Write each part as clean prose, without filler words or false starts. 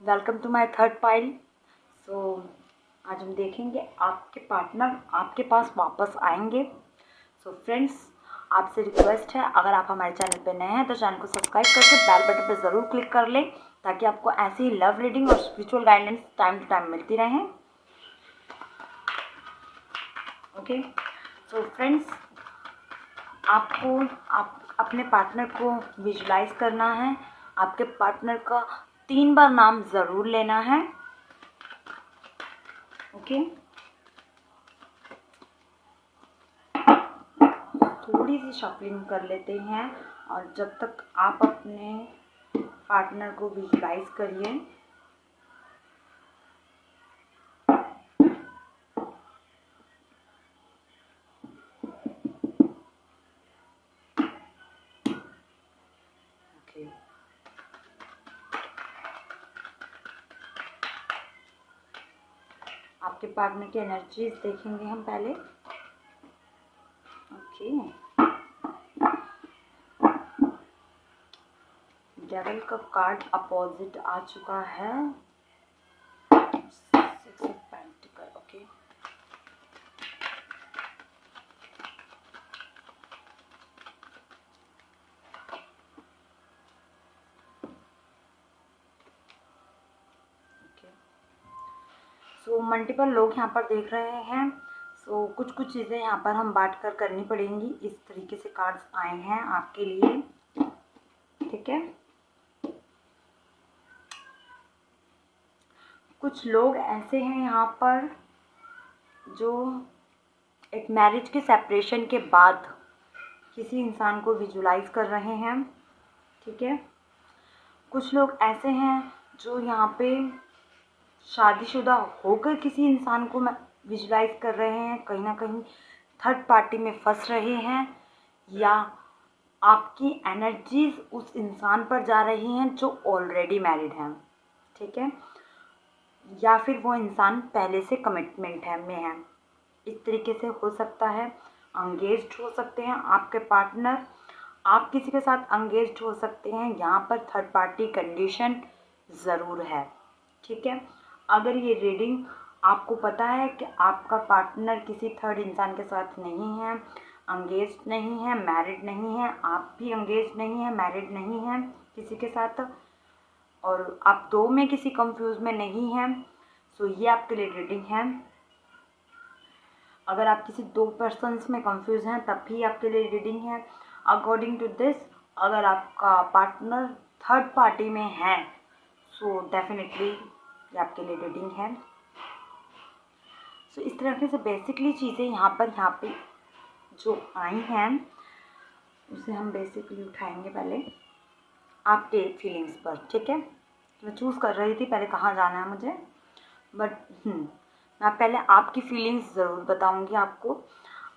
Welcome to my third pile. So आज हम देखेंगे आपके पार्टनर आपके पास वापस आएंगे। सो फ्रेंड्स, आपसे रिक्वेस्ट है, अगर आप हमारे चैनल पे नए हैं तो चैनल को सब्सक्राइब करके बेल बटन पे ज़रूर क्लिक कर लें ताकि आपको ऐसी ही लव रीडिंग और spiritual guidance time to time मिलती रहें। ओके, सो फ्रेंड्स, आपको अपने पार्टनर को विजुलाइज करना है। आपके पार्टनर का 3 बार नाम ज़रूर लेना है। ओके, थोड़ी सी शफलिंग कर लेते हैं और जब तक आप अपने पार्टनर को विजुलाइज करिए। ओके, आपके पार्टनर की एनर्जीज देखेंगे हम पहले। ओके, डेविल का कार्ड अपोजिट आ चुका है। 6 of pentacle. Okay, so multiple लोग यहाँ पर देख रहे हैं। सो कुछ चीज़ें यहाँ पर हम बांट कर करनी पड़ेंगी। इस तरीके से कार्ड्स आए हैं आपके लिए, ठीक है। कुछ लोग ऐसे हैं यहाँ पर जो एक मैरिज के सेपरेशन के बाद किसी इंसान को विजुलाइज कर रहे हैं, ठीक है। कुछ लोग ऐसे हैं जो यहाँ पे शादीशुदा होकर किसी इंसान को विजुलाइज कर रहे हैं, कहीं ना कहीं थर्ड पार्टी में फंस रहे हैं, या आपकी एनर्जीज उस इंसान पर जा रही हैं जो ऑलरेडी मैरिड हैं, ठीक है, या फिर वो इंसान पहले से कमिटमेंट में है। इस तरीके से हो सकता है। अंगेज्ड हो सकते हैं आपके पार्टनर, आप किसी के साथ अंगेज्ड हो सकते हैं। यहाँ पर थर्ड पार्टी कंडीशन ज़रूर है, ठीक है। अगर ये रीडिंग आपको पता है कि आपका पार्टनर किसी थर्ड इंसान के साथ नहीं है, अंगेज्ड नहीं है, मैरिड नहीं है, आप भी अंगेज्ड नहीं है, मैरिड नहीं है किसी के साथ, और आप दो में किसी कंफ्यूज में नहीं हैं, सो ये आपके लिए रीडिंग है। अगर आप किसी 2 पर्सन्स में कंफ्यूज हैं तब भी आपके लिए रीडिंग है। अकॉर्डिंग टू दिस, अगर आपका पार्टनर थर्ड पार्टी में है सो डेफिनेटली ये आपके लिए रीडिंग है। सो इस तरह से बेसिकली चीज़ें यहाँ पे जो आई हैं उसे हम बेसिकली उठाएंगे पहले आपके फीलिंग्स पर, ठीक है। मैं चूज़ कर रही थी पहले कहाँ जाना है मुझे, बट मैं पहले आपकी फीलिंग्स ज़रूर बताऊंगी आपको।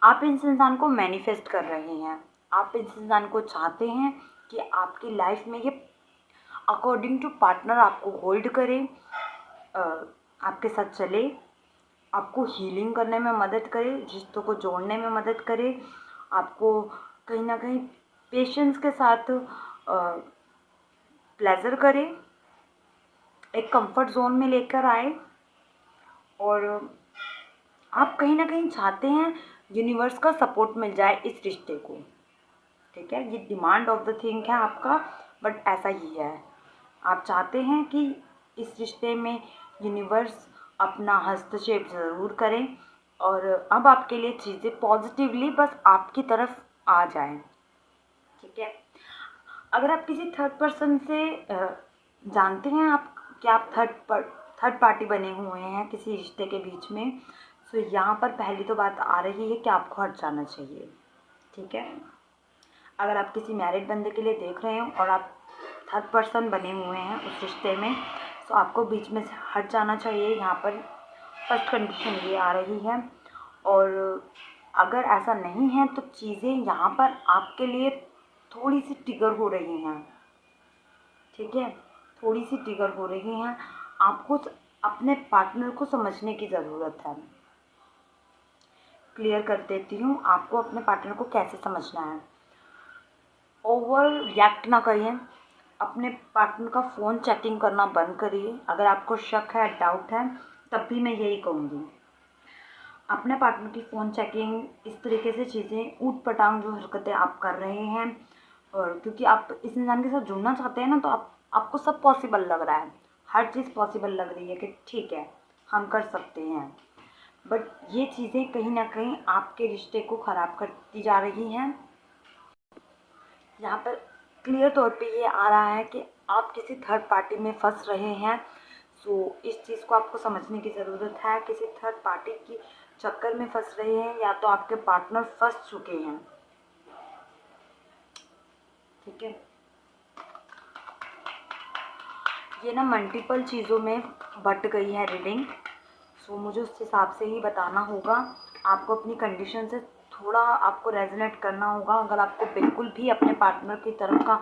आप इस इंसान को मैनिफेस्ट कर रहे हैं, आप इस इंसान को चाहते हैं कि आपकी लाइफ में ये अकॉर्डिंग टू पार्टनर आपको होल्ड करे, आपके साथ चले, आपको हीलिंग करने में मदद करे, रिश्तों को जोड़ने में मदद करे, आपको कहीं ना कहीं पेशेंस के साथ प्लेजर करे, एक कंफर्ट जोन में लेकर आए, और आप कहीं ना कहीं चाहते हैं यूनिवर्स का सपोर्ट मिल जाए इस रिश्ते को, ठीक है। ये डिमांड ऑफ द थिंग है आपका, बट ऐसा ही है। आप चाहते हैं कि इस रिश्ते में यूनिवर्स अपना हस्तक्षेप ज़रूर करें और अब आपके लिए चीज़ें पॉजिटिवली बस आपकी तरफ आ जाएं, ठीक है। अगर आप किसी थर्ड पर्सन से जानते हैं आप कि आप थर्ड पार्टी बने हुए हैं किसी रिश्ते के बीच में, तो यहाँ पर पहली तो बात आ रही है कि आपको हट जाना चाहिए, ठीक है। अगर आप किसी मैरिड बंदे के लिए देख रहे हो और आप थर्ड पर्सन बने हुए हैं उस रिश्ते में, तो आपको बीच में से हट जाना चाहिए। यहाँ पर फर्स्ट कंडीशन ये आ रही है। और अगर ऐसा नहीं है तो चीज़ें यहाँ पर आपके लिए थोड़ी सी ट्रिगर हो रही हैं, ठीक है, थोड़ी सी ट्रिगर हो रही हैं। आपको अपने पार्टनर को समझने की ज़रूरत है। क्लियर कर देती हूँ आपको अपने पार्टनर को कैसे समझना है। ओवर रिएक्ट ना करिए, अपने पार्टनर का फ़ोन चेकिंग करना बंद करिए। अगर आपको शक है, डाउट है, तब भी मैं यही कहूँगी, अपने पार्टनर की फ़ोन चेकिंग, इस तरीके से चीज़ें, ऊट पटांग जो हरकतें आप कर रहे हैं, और क्योंकि आप इस इंसान के साथ जुड़ना चाहते हैं ना, तो आपको सब पॉसिबल लग रहा है, हर चीज़ पॉसिबल लग रही है कि ठीक है हम कर सकते हैं, बट ये चीज़ें कहीं ना कहीं आपके रिश्ते को ख़राब करती जा रही हैं। यहाँ पर क्लियर तौर पे ये आ रहा है कि आप किसी थर्ड पार्टी में फंस रहे हैं। सो इस चीज़ को आपको समझने की ज़रूरत है। किसी थर्ड पार्टी की चक्कर में फंस रहे हैं, या तो आपके पार्टनर फंस चुके हैं। ठीक है, ये ना मल्टीपल चीज़ों में बट गई है रीडिंग। सो मुझे उस हिसाब से ही बताना होगा। आपको अपनी कंडीशन से थोड़ा आपको रेजोनेट करना होगा। अगर आपको बिल्कुल भी अपने पार्टनर की तरफ का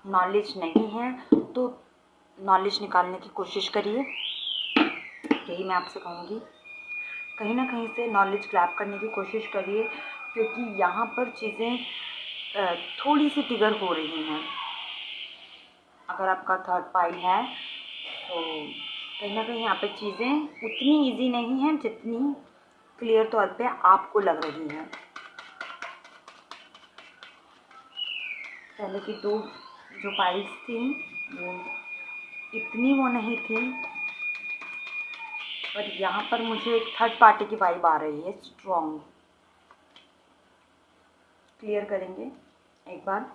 नॉलेज नहीं है, तो नॉलेज निकालने की कोशिश करिए। यही मैं आपसे कहूँगी, कहीं ना कहीं से नॉलेज ग्रैब करने की कोशिश करिए, क्योंकि यहाँ पर चीज़ें थोड़ी सी ट्रिगर हो रही हैं। अगर आपका थर्ड पार्टी है तो कहीं ना कहीं यहाँ पे चीज़ें उतनी इजी नहीं हैं जितनी क्लियर तौर पे आपको लग रही हैं। पहले की दो जो फाइल्स थी वो इतनी वो नहीं थी, पर यहाँ पर मुझे एक थर्ड पार्टी की वाइब आ रही है स्ट्रॉन्ग। क्लियर करेंगे एक बार।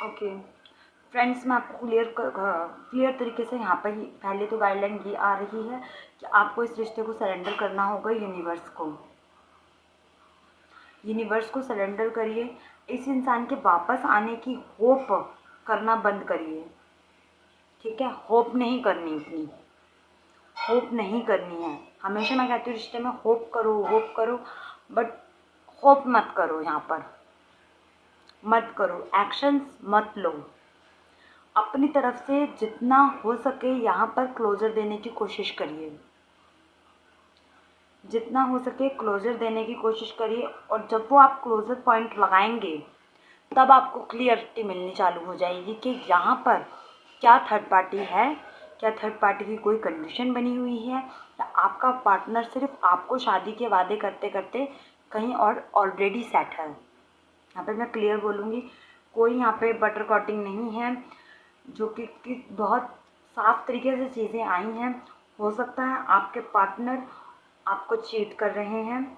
ओके फ्रेंड्स, मैं आपको क्लियर तरीके से यहाँ पर ही पहले तो गाइडलाइन ये आ रही है कि आपको इस रिश्ते को सरेंडर करना होगा यूनिवर्स को। यूनिवर्स को सरेंडर करिए। इस इंसान के वापस आने की होप करना बंद करिए। ठीक है, होप नहीं करनी, इतनी होप नहीं करनी है। हमेशा मैं कहती हूँ रिश्ते में होप करो, बट होप मत करो, यहाँ पर मत करो, एक्शंस मत लो। अपनी तरफ से जितना हो सके यहाँ पर क्लोजर देने की कोशिश करिए, जितना हो सके क्लोजर देने की कोशिश करिए। और जब वो आप क्लोजर पॉइंट लगाएंगे, तब आपको क्लियरिटी मिलनी चालू हो जाएगी कि यहाँ पर क्या थर्ड पार्टी है, क्या थर्ड पार्टी की कोई कंडीशन बनी हुई है, या आपका पार्टनर सिर्फ आपको शादी के वादे करते करते कहीं और ऑलरेडी सेट है। यहाँ पर मैं क्लियर बोलूँगी, कोई यहाँ पे बटर कॉटिंग नहीं है, जो कि बहुत साफ तरीके से चीज़ें आई हैं। हो सकता है आपके पार्टनर आपको चीट कर रहे हैं,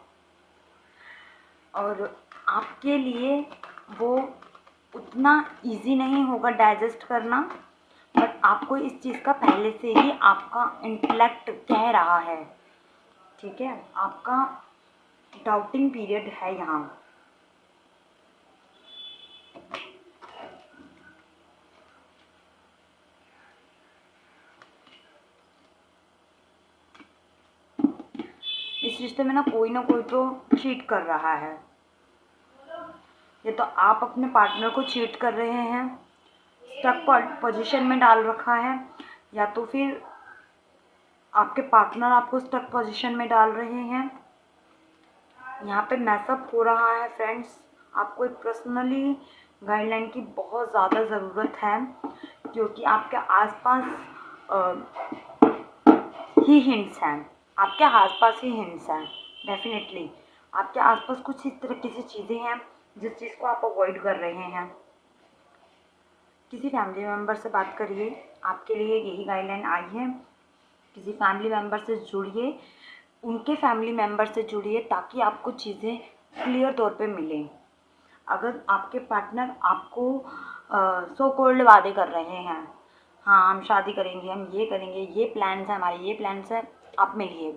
और आपके लिए वो उतना इजी नहीं होगा डाइजेस्ट करना, बट आपको इस चीज़ का पहले से ही आपका इंटेलेक्ट कह रहा है। ठीक है, आपका डाउटिंग पीरियड है यहाँ। इस रिश्ते में ना कोई तो चीट कर रहा है। ये तो आप अपने पार्टनर को चीट कर रहे हैं, स्टक पोजीशन में डाल रखा है, या तो फिर आपके पार्टनर आपको स्टक पोजीशन में डाल रहे हैं। यहाँ पे मैसअप हो रहा है फ्रेंड्स। आपको एक पर्सनली गाइडलाइन की बहुत ज़्यादा ज़रूरत है, क्योंकि आपके आसपास ही हिंट्स हैं, आपके आसपास ही हिंट्स हैं। डेफिनेटली आपके आसपास कुछ इस तरह की चीज़ें हैं जिस चीज़ को आप अवॉइड कर रहे हैं। किसी फैमिली मेम्बर से बात करिए, आपके लिए यही गाइडलाइन आई है। किसी फैमिली मेम्बर से जुड़िए, उनके फैमिली मेम्बर से जुड़िए, ताकि आपको चीज़ें क्लियर तौर पे मिलें। अगर आपके पार्टनर आपको सो कॉल्ड वादे कर रहे हैं, हाँ हम शादी करेंगे, हम ये करेंगे, ये प्लान्स हैं हमारे, ये प्लान्स हैं, आप मिलिए,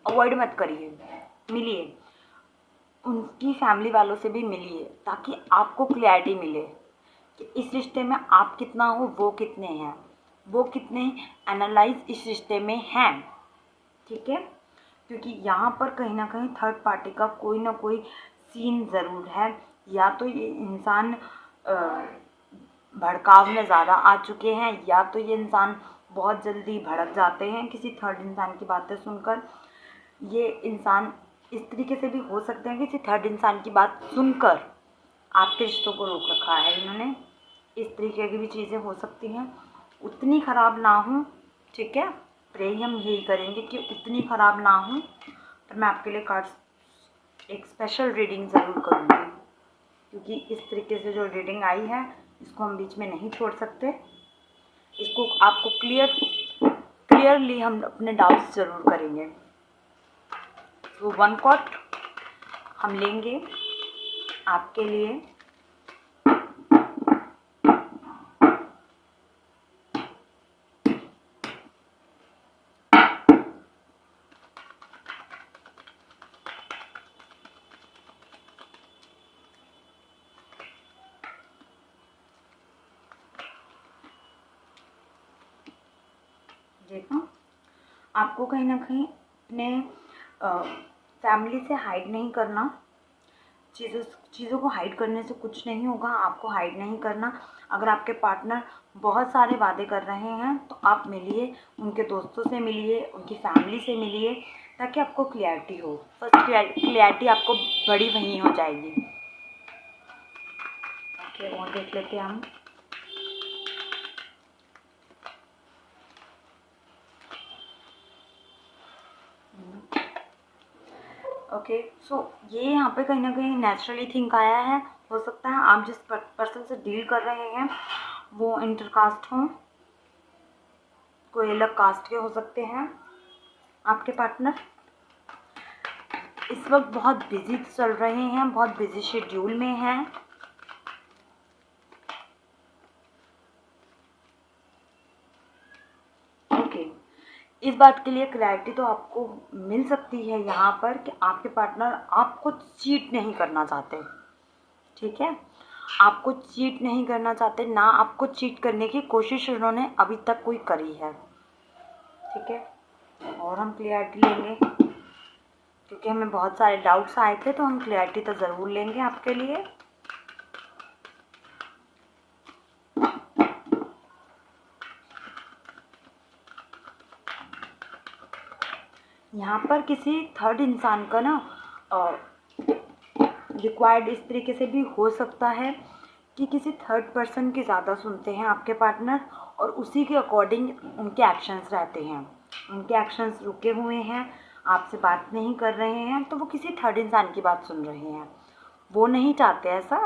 अवॉइड मत करिए, मिलिए, उनकी फैमिली वालों से भी मिलिए, ताकि आपको क्लैरिटी मिले कि इस रिश्ते में आप कितना हो, वो कितने हैं, वो कितने एनालाइज इस रिश्ते में हैं। ठीक है, क्योंकि यहाँ पर कहीं ना कहीं थर्ड पार्टी का कोई ना कोई सीन ज़रूर है। या तो ये इंसान भड़काव में ज़्यादा आ चुके हैं, या तो ये इंसान बहुत जल्दी भड़क जाते हैं किसी थर्ड इंसान की बातें सुनकर। ये इंसान इस तरीके से भी हो सकते हैं, किसी थर्ड इंसान की बात सुनकर आपके रिश्तों को रोक रखा है इन्होंने। इस तरीके की भी चीज़ें हो सकती हैं। उतनी ख़राब ना हो, ठीक है, प्रे हम यही करेंगे कि उतनी ख़राब ना हो। पर मैं आपके लिए कार्ड्स एक स्पेशल रीडिंग ज़रूर करूँगी, क्योंकि इस तरीके से जो रीडिंग आई है इसको हम बीच में नहीं छोड़ सकते। इसको आपको क्लियरली हम अपने डाउट्स ज़रूर करेंगे। तो 1 कार्ड हम लेंगे आपके लिए। देखो, आपको कहीं ना कहीं अपने फैमिली से हाइड नहीं करना। चीज़ों को हाइड करने से कुछ नहीं होगा, आपको हाइड नहीं करना। अगर आपके पार्टनर बहुत सारे वादे कर रहे हैं तो आप मिलिए, उनके दोस्तों से मिलिए, उनकी फैमिली से मिलिए, ताकि आपको क्लैरिटी हो। फर्स्ट क्लैरिटी आपको बड़ी वहीं हो जाएगी। ओके, और देख लेते हैं हम। ओके, सो ये यहाँ पे कहीं ना कहीं नेचुरली थिंक आया है। हो सकता है आप जिस पर्सन से डील कर रहे हैं वो इंटरकास्ट हों, कोई अलग कास्ट के हो सकते हैं। आपके पार्टनर इस वक्त बहुत बिजी चल रहे हैं, बहुत बिजी शेड्यूल में हैं। इस बात के लिए क्लैरिटी तो आपको मिल सकती है यहाँ पर कि आपके पार्टनर आपको चीट नहीं करना चाहते, ठीक है। आपको चीट नहीं करना चाहते, ना आपको चीट करने की कोशिश उन्होंने अभी तक कोई करी है, ठीक है। और हम क्लैरिटी लेंगे, क्योंकि हमें बहुत सारे डाउट्स आए थे, तो हम क्लैरिटी तो ज़रूर लेंगे आपके लिए। यहाँ पर किसी थर्ड इंसान का ना रिक्वायर्ड इस तरीके से भी हो सकता है कि किसी थर्ड पर्सन की ज़्यादा सुनते हैं आपके पार्टनर, और उसी के अकॉर्डिंग उनके एक्शंस रहते हैं। उनके एक्शंस रुके हुए हैं, आपसे बात नहीं कर रहे हैं, तो वो किसी थर्ड इंसान की बात सुन रहे हैं। वो नहीं चाहते ऐसा,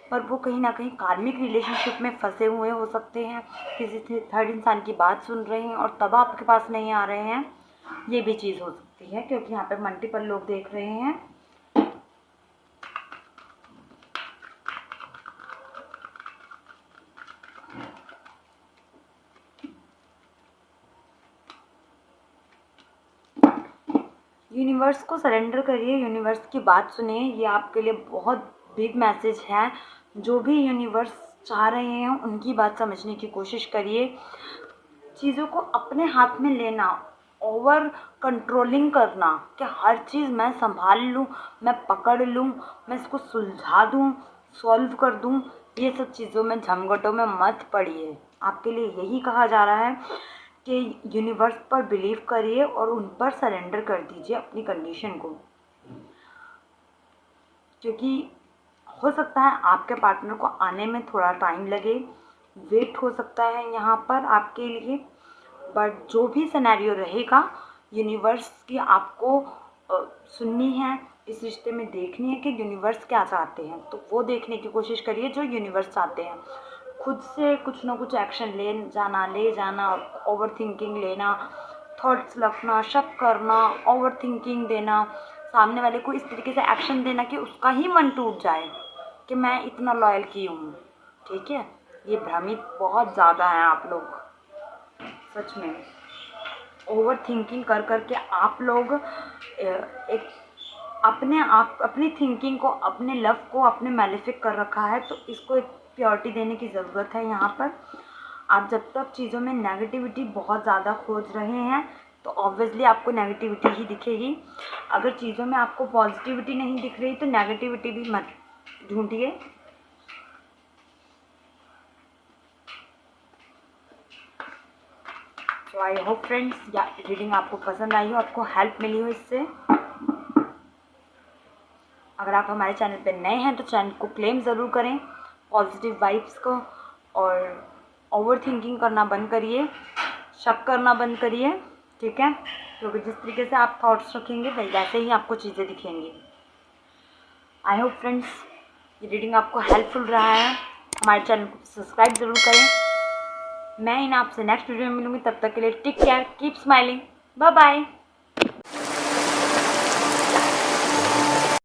पर वो कहीं ना कहीं कार्मिक रिलेशनशिप में फंसे हुए हो सकते हैं, किसी थर्ड इंसान की बात सुन रहे हैं और तब आपके पास नहीं आ रहे हैं। ये भी चीज़ हो सकती है, क्योंकि यहाँ पे मल्टीपल लोग देख रहे हैं। यूनिवर्स को सरेंडर करिए, यूनिवर्स की बात सुनिए। ये आपके लिए बहुत बिग मैसेज है। जो भी यूनिवर्स चाह रहे हैं उनकी बात समझने की कोशिश करिए। चीज़ों को अपने हाथ में लेना, ओवर कंट्रोलिंग करना कि हर चीज़ मैं संभाल लूँ, मैं पकड़ लूँ, मैं इसको सुलझा दूँ, सॉल्व कर दूँ, ये सब चीज़ों में झंझटों में मत पड़िए। आपके लिए यही कहा जा रहा है कि यूनिवर्स पर बिलीव करिए और उन पर सरेंडर कर दीजिए अपनी कंडीशन को, क्योंकि हो सकता है आपके पार्टनर को आने में थोड़ा टाइम लगे, वेट हो सकता है यहाँ पर आपके लिए। बट जो भी सिनेरियो रहेगा, यूनिवर्स की आपको सुननी है, इस रिश्ते में देखनी है कि यूनिवर्स क्या चाहते हैं, तो वो देखने की कोशिश करिए जो यूनिवर्स चाहते हैं। खुद से कुछ ना कुछ एक्शन ले जाना, ओवर थिंकिंग लेना, थॉट्स रखना, शक करना, ओवर थिंकिंग देना, सामने वाले को इस तरीके से एक्शन देना कि उसका ही मन टूट जाए कि मैं इतना लॉयल की हूँ, ठीक है। ये भ्रमित बहुत ज़्यादा हैं आप लोग, सच में। ओवर थिंकिंग कर कर के आप लोग एक अपनी थिंकिंग को, अपने लव को अपने मैलिफिक कर रखा है। तो इसको एक प्योरिटी देने की ज़रूरत है यहाँ पर। आप जब तक चीज़ों में नेगेटिविटी बहुत ज़्यादा खोज रहे हैं, तो ऑब्वियसली आपको नेगेटिविटी ही दिखेगी। अगर चीज़ों में आपको पॉजिटिविटी नहीं दिख रही तो नेगेटिविटी भी मत ढूंढिए। तो आई होप फ्रेंड्स या रीडिंग आपको पसंद आई हो, आपको हेल्प मिली हो इससे। अगर आप हमारे चैनल पर नए हैं तो चैनल को क्लेम ज़रूर करें, पॉजिटिव वाइब्स को, और ओवर थिंकिंग करना बंद करिए, शक करना बंद करिए, ठीक है? क्योंकि जिस तरीके से आप थॉट्स रखेंगे वैसे ही आपको चीज़ें दिखेंगी। आई होप फ्रेंड्स ये रीडिंग आपको हेल्पफुल रहा है। हमारे चैनल को सब्सक्राइब ज़रूर करें। मैं इन आपसे नेक्स्ट वीडियो में मिलूँगी, तब तक के लिए take care, keep smiling, bye bye.